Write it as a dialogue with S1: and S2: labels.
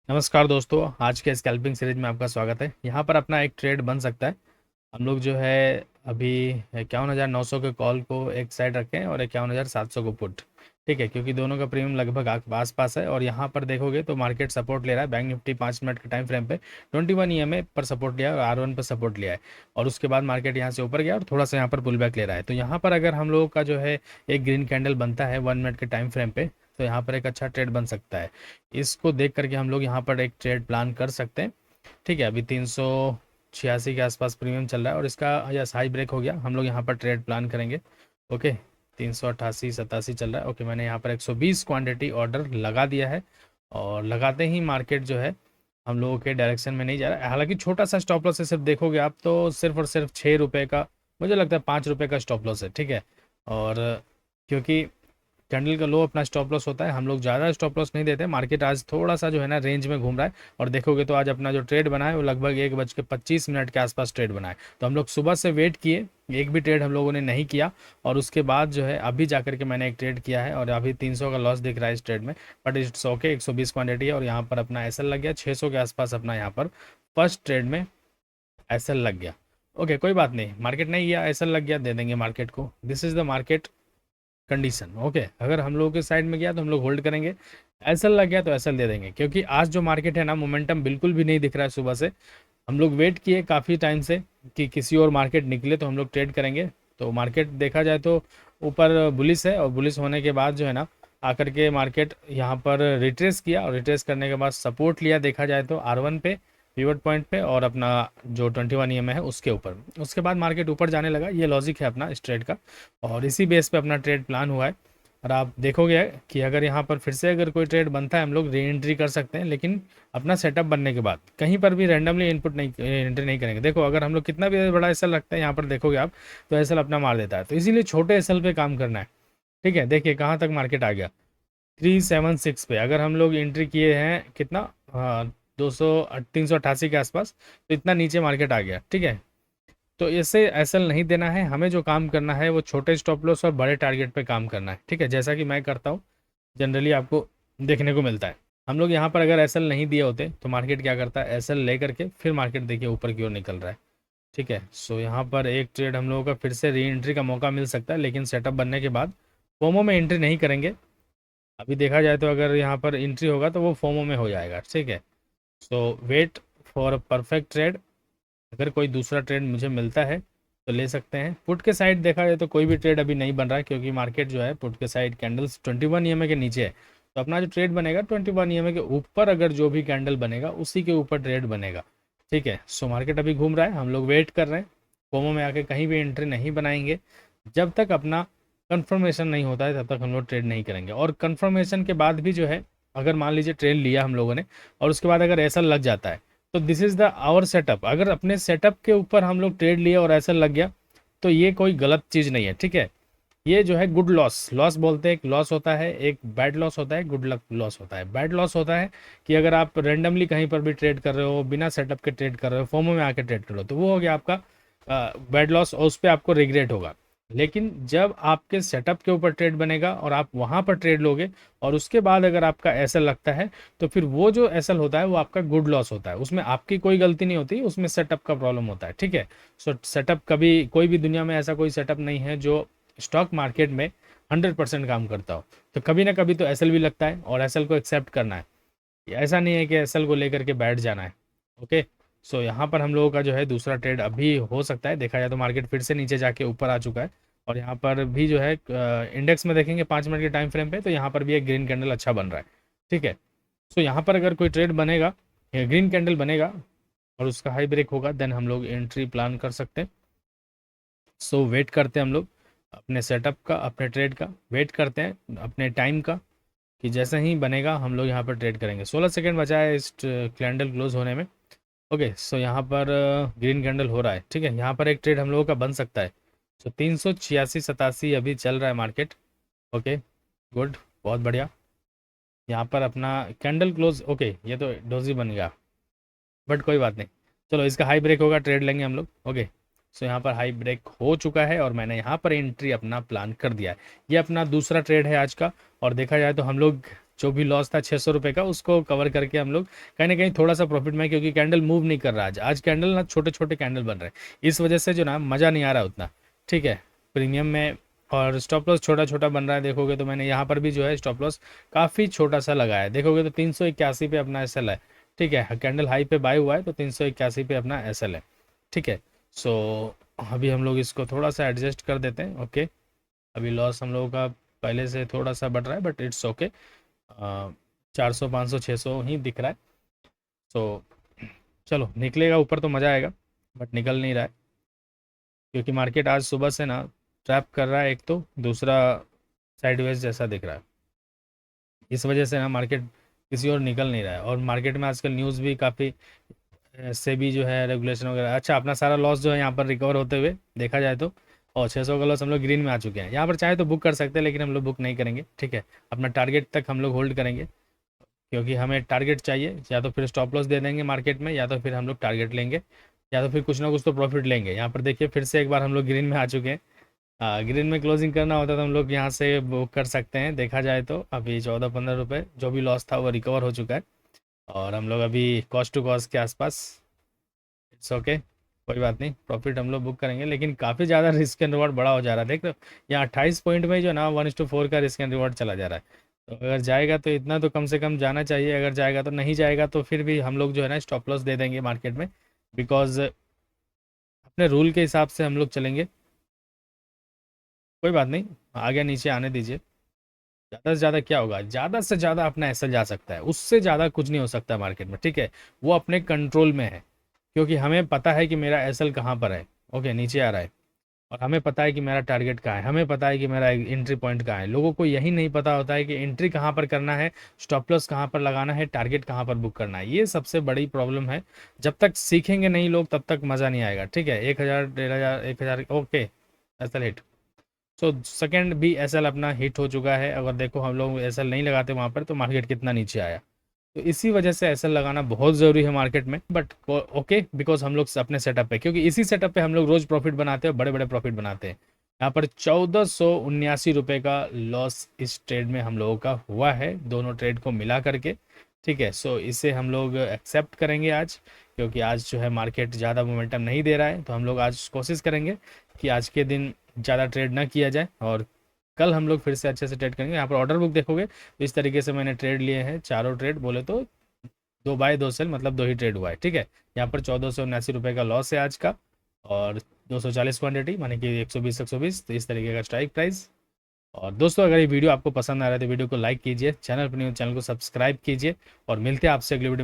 S1: नमस्कार दोस्तों, आज के स्कैल्पिंग सीरीज में आपका स्वागत है। यहाँ पर अपना एक ट्रेड बन सकता है। हम लोग जो है अभी 51,900 के कॉल को एक साइड रखें और 51,700 को पुट। ठीक है, क्योंकि दोनों का प्रीमियम लगभग आस पास है। और यहाँ पर देखोगे तो मार्केट सपोर्ट ले रहा है। बैंक निफ्टी 5 मिनट के टाइम फ्रेम पे 21 EMA पर सपोर्ट लिया है और R1 पर सपोर्ट लिया है। और उसके बाद मार्केट यहाँ से ऊपर गया और थोड़ा सा यहाँ पर पुल बैक ले रहा है। तो यहाँ पर अगर हम लोगों का जो है एक ग्रीन कैंडल बनता है 1 मिनट के टाइम फ्रेम पे, तो यहाँ पर एक अच्छा ट्रेड बन सकता है। इसको देख करके हम लोग यहाँ पर एक ट्रेड प्लान कर सकते हैं। ठीक है, अभी 386 के आसपास प्रीमियम चल रहा है और इसका यस हाई ब्रेक हो गया। हम लोग यहाँ पर ट्रेड प्लान करेंगे। ओके, 388-87 चल रहा है। ओके, मैंने यहाँ पर 120 क्वांटिटी ऑर्डर लगा दिया है और लगाते ही मार्केट जो है हम लोगों के डायरेक्शन में नहीं जा रहा है। हालांकि छोटा सा स्टॉप लॉस है, सिर्फ देखोगे आप तो सिर्फ और सिर्फ 6 रुपये का, मुझे लगता है 5 रुपये का स्टॉप लॉस है। ठीक है, और क्योंकि कैंडल का लो अपना स्टॉप लॉस होता है, हम लोग ज़्यादा स्टॉप लॉस नहीं देते। मार्केट आज थोड़ा सा जो है ना रेंज में घूम रहा है और देखोगे तो आज अपना जो ट्रेड बना है वो लगभग 1:25 के आसपास ट्रेड बना है। तो हम लोग सुबह से वेट किए, एक भी ट्रेड हम लोगों ने नहीं किया और उसके बाद जो है अभी जा करके मैंने एक ट्रेड किया है और अभी 300 का लॉस दिख रहा है इस ट्रेड में। बट इट्स ओके, 120 क्वान्टिटी है और यहाँ पर अपना एसएल लग गया 600 के आसपास। अपना यहाँ पर फर्स्ट ट्रेड में एसएल लग गया। ओके, कोई बात नहीं, मार्केट नहीं गया, एसएल लग गया, दे देंगे मार्केट को। This is the market condition. Okay, अगर हम लोगों के साइड में गया तो हम लोग होल्ड करेंगे, एसएल लग गया तो एसएल दे देंगे। क्योंकि आज जो मार्केट है ना, मोमेंटम बिल्कुल भी नहीं दिख रहा है सुबह से। हम लोग वेट किए काफ़ी टाइम से कि किसी और मार्केट निकले तो हम लोग ट्रेड करेंगे। तो मार्केट देखा जाए तो ऊपर बुलिस है और बुलिस होने के बाद जो है ना आकर के मार्केट यहाँ पर रिट्रेस किया और रिट्रेस करने के बाद सपोर्ट लिया देखा जाए तो R1 पे, पिवट पॉइंट पे और अपना जो 21 EMA है उसके ऊपर। उसके बाद मार्केट ऊपर जाने लगा। ये लॉजिक है अपना इस ट्रेड का और इसी बेस पे अपना ट्रेड प्लान हुआ है। और आप देखोगे कि अगर यहाँ पर फिर से अगर कोई ट्रेड बनता है हम लोग री एंट्री कर सकते हैं, लेकिन अपना सेटअप बनने के बाद कहीं पर भी रैंडमली इनपुट नहीं एंट्री नहीं करेंगे। देखो, अगर हम लोग कितना भी बड़ा एसएल रखते हैं यहाँ पर देखोगे आप, तो एसएल अपना मार देता है। तो इसीलिए छोटे एसएल पे काम करना है। ठीक है, देखिए कहाँ तक मार्केट आ गया, 376 पे। अगर हम लोग एंट्री किए हैं कितना, हाँ, 388 के आसपास, तो इतना नीचे मार्केट आ गया। ठीक है, तो इससे एसएल नहीं देना है हमें। जो काम करना है वो छोटे स्टॉप लॉस और बड़े टारगेट पे काम करना है। ठीक है, जैसा कि मैं करता हूँ, जनरली आपको देखने को मिलता है। हम लोग यहाँ पर अगर एसएल नहीं दिए होते तो मार्केट क्या करता है, एसएल ले करके फिर मार्केट देखिए ऊपर की ओर निकल रहा है। ठीक है, सो यहाँ पर एक ट्रेड हम लोगों का फिर से री एंट्री का मौका मिल सकता है, लेकिन सेटअप बनने के बाद। फोमो में एंट्री नहीं करेंगे अभी देखा जाए तो। अगर यहाँ पर एंट्री होगा तो वो फोमो में हो जाएगा। ठीक है, so wait for a perfect trade. अगर कोई दूसरा ट्रेड मुझे मिलता है तो ले सकते हैं। पुट के साइड देखा जाए तो कोई भी ट्रेड अभी नहीं बन रहा है, क्योंकि मार्केट जो है पुट के साइड कैंडल्स 21 EMA के नीचे है। तो अपना जो ट्रेड बनेगा 21 EMA के ऊपर, अगर जो भी कैंडल बनेगा उसी के ऊपर ट्रेड बनेगा। ठीक है, सो मार्केट अभी घूम रहा है, हम लोग वेट कर रहे हैं। फोमो में आके कहीं भी एंट्री नहीं बनाएंगे जब तक अपना कंफर्मेशन नहीं होता है, तब तक हम लोग ट्रेड नहीं करेंगे। और कंफर्मेशन के बाद भी जो है, अगर मान लीजिए ट्रेड लिया हम लोगों ने और उसके बाद अगर ऐसा लग जाता है, तो this is the our setup. अगर अपने सेटअप के ऊपर हम लोग ट्रेड लिए और ऐसा लग गया तो ये कोई गलत चीज़ नहीं है। ठीक है, ये जो है गुड लॉस, लॉस बोलते हैं। एक लॉस होता है, एक बैड लॉस होता है, गुड लक लॉस होता है। बैड लॉस होता है कि अगर आप रेंडमली कहीं पर भी ट्रेड कर रहे हो, बिना सेटअप के ट्रेड कर रहे हो, फोमो में आके ट्रेड कर रहे हो, तो वो हो गया आपका बैड लॉस और उस पर आपको रिग्रेट होगा। लेकिन जब आपके सेटअप के ऊपर ट्रेड बनेगा और आप वहाँ पर ट्रेड लोगे और उसके बाद अगर आपका एसएल लगता है, तो फिर वो जो एसएल होता है वो आपका गुड लॉस होता है। उसमें आपकी कोई गलती नहीं होती, उसमें सेटअप का प्रॉब्लम होता है। ठीक है, सो सेटअप कभी, कोई भी दुनिया में ऐसा कोई सेटअप नहीं है जो स्टॉक मार्केट में 100% काम करता हो। तो कभी ना कभी तो एसएल भी लगता है और एसएल को एक्सेप्ट करना है। ऐसा नहीं है कि एसएल को लेकर के बैठ जाना है। ओके, सो यहाँ पर हम लोगों का जो है दूसरा ट्रेड अभी हो सकता है। देखा जाए तो मार्केट फिर से नीचे जाके ऊपर आ चुका है और यहाँ पर भी जो है इंडेक्स में देखेंगे 5 मिनट के टाइम फ्रेम पे, तो यहाँ पर भी एक ग्रीन कैंडल अच्छा बन रहा है। ठीक है, सो यहाँ पर अगर कोई ट्रेड बनेगा, ग्रीन कैंडल बनेगा और उसका हाई ब्रेक होगा, देन हम लोग एंट्री प्लान कर सकते हैं। सो वेट करते हैं हम लोग अपने सेटअप का, अपने ट्रेड का वेट करते हैं, अपने टाइम का, कि जैसे ही बनेगा हम लोग यहाँ पर ट्रेड करेंगे। 16 सेकंड बचा है इस कैंडल क्लोज होने में। ओके, सो यहाँ पर ग्रीन कैंडल हो रहा है। ठीक है, यहाँ पर एक ट्रेड हम लोगों का बन सकता है। सो 386-87 अभी चल रहा है मार्केट। ओके, गुड, बहुत बढ़िया। यहाँ पर अपना कैंडल क्लोज, ओके, ये तो डोजी बन गया, बट कोई बात नहीं। चलो, इसका हाई ब्रेक होगा, ट्रेड लेंगे हम लोग। ओके, सो यहाँ पर हाई ब्रेक हो चुका है और मैंने यहाँ पर एंट्री अपना प्लान कर दिया है। ये अपना दूसरा ट्रेड है आज का। और देखा जाए तो हम लोग जो भी लॉस था 600 रुपये का, उसको कवर करके हम लोग कहीं ना कहीं थोड़ा सा प्रॉफिट में, क्योंकि कैंडल मूव नहीं कर रहा आज कैंडल ना छोटे छोटे कैंडल बन रहे हैं, इस वजह से जो ना मज़ा नहीं आ रहा उतना। ठीक है, प्रीमियम में। और स्टॉप लॉस छोटा छोटा बन रहा है, देखोगे तो मैंने यहाँ पर भी जो है स्टॉप लॉस काफ़ी छोटा सा लगाया है, देखोगे तो 381 पे अपना एसएल है। ठीक है, कैंडल हाई पे बाय हुआ है तो 381 पे अपना एसएल है। ठीक है, सो अभी हम लोग इसको थोड़ा सा एडजस्ट कर देते हैं। ओके, अभी लॉस हम लोगों का पहले से थोड़ा सा बढ़ रहा है, बट इट्स ओके। 400 500 600 ही दिख रहा है। सो चलो, निकलेगा ऊपर तो मज़ा आएगा, बट निकल नहीं रहा है, क्योंकि मार्केट आज सुबह से ना ट्रैप कर रहा है, एक तो दूसरा साइडवेज जैसा दिख रहा है, इस वजह से ना मार्केट किसी और निकल नहीं रहा है। और मार्केट में आजकल न्यूज़ भी काफ़ी से भी जो है रेगुलेशन वगैरह, अच्छा अपना सारा लॉस जो है यहाँ पर रिकवर होते हुए देखा जाए तो, और 600 का लॉस हम लोग ग्रीन में आ चुके हैं। यहाँ पर चाहे तो बुक कर सकते हैं, लेकिन हम लोग बुक नहीं करेंगे। ठीक है, अपना टारगेट तक हम लोग होल्ड करेंगे, क्योंकि हमें टारगेट चाहिए, या तो फिर स्टॉप लॉस दे देंगे मार्केट में, या तो फिर हम लोग टारगेट लेंगे, या तो फिर कुछ ना कुछ तो प्रॉफिट लेंगे। यहाँ पर देखिए फिर से एक बार हम लोग ग्रीन में आ चुके हैं। ग्रीन में क्लोजिंग करना होता तो हम लोग यहाँ से बुक कर सकते हैं, देखा जाए तो अभी 14-15 रुपये जो भी लॉस था वो रिकवर हो चुका है, और हम लोग अभी कॉस्ट टू कॉस्ट के आसपास। इट्स ओके, कोई बात नहीं, प्रॉफिट हम लोग बुक करेंगे, लेकिन काफ़ी ज़्यादा रिस्क एंड रिवॉर्ड बड़ा हो जा रहा है। देख लो यहाँ 28 पॉइंट में जो ना 1:4 का रिस्क एंड रिवॉर्ड चला जा रहा है। तो अगर जाएगा तो इतना तो कम से कम जाना चाहिए, अगर जाएगा तो, नहीं जाएगा तो फिर भी हम लोग जो है ना स्टॉप लॉस दे देंगे मार्केट में, बिकॉज अपने रूल के हिसाब से हम लोग चलेंगे। कोई बात नहीं, आगे नीचे आने दीजिए। ज़्यादा से ज़्यादा क्या होगा, ज़्यादा से ज़्यादा अपना एसएल जा सकता है, उससे ज़्यादा कुछ नहीं हो सकता मार्केट में। ठीक है, वो अपने कंट्रोल में है, क्योंकि हमें पता है कि मेरा एसएल कहाँ पर है। ओके, नीचे आ रहा है, और हमें पता है कि मेरा टारगेट कहाँ है, हमें पता है कि मेरा एंट्री पॉइंट कहाँ है। लोगों को यही नहीं पता होता है कि एंट्री कहाँ पर करना है, स्टॉप लॉस कहाँ पर लगाना है, टारगेट कहाँ पर बुक करना है। ये सबसे बड़ी प्रॉब्लम है। जब तक सीखेंगे नहीं लोग, तब तक मज़ा नहीं आएगा। ठीक है, 1000 1500 1000, okay, SL hit. So second भी एसएल अपना हिट हो चुका है। अगर देखो हम लोग एसएल नहीं लगाते वहाँ पर, तो मार्केट कितना नीचे आया। तो इसी वजह से एसएल लगाना बहुत ज़रूरी है मार्केट में, बट ओके, बिकॉज हम लोग अपने सेटअप पे, क्योंकि इसी सेटअप पे हम लोग रोज़ प्रॉफिट बनाते हैं, बड़े बड़े प्रॉफिट बनाते हैं। यहाँ पर 1479 रुपये का लॉस इस ट्रेड में हम लोगों का हुआ है, दोनों ट्रेड को मिला करके। ठीक है, सो इसे हम लोग एक्सेप्ट करेंगे आज, क्योंकि आज जो है मार्केट ज़्यादा मोमेंटम नहीं दे रहा है, तो हम लोग आज कोशिश करेंगे कि आज के दिन ज़्यादा ट्रेड ना किया जाए, और कल हम लोग फिर से अच्छे से ट्रेड करेंगे। यहाँ पर ऑर्डर बुक देखोगे तो इस तरीके से मैंने ट्रेड लिए हैं, चारों ट्रेड बोले तो 2 बाय 2 सेल, मतलब 2 ही ट्रेड हुआ है। ठीक है, यहाँ पर 1479 रुपये का लॉस है आज का, और 240 क्वांटिटी, माने कि 120 तो इस तरीके का स्ट्राइक प्राइस। और दोस्तों, अगर ये वीडियो आपको पसंद आ रहा है तो वीडियो को लाइक कीजिए, चैनल पर न्यू चैनल को सब्सक्राइब कीजिए, और मिलते हैं आपसे अगली वीडियो में।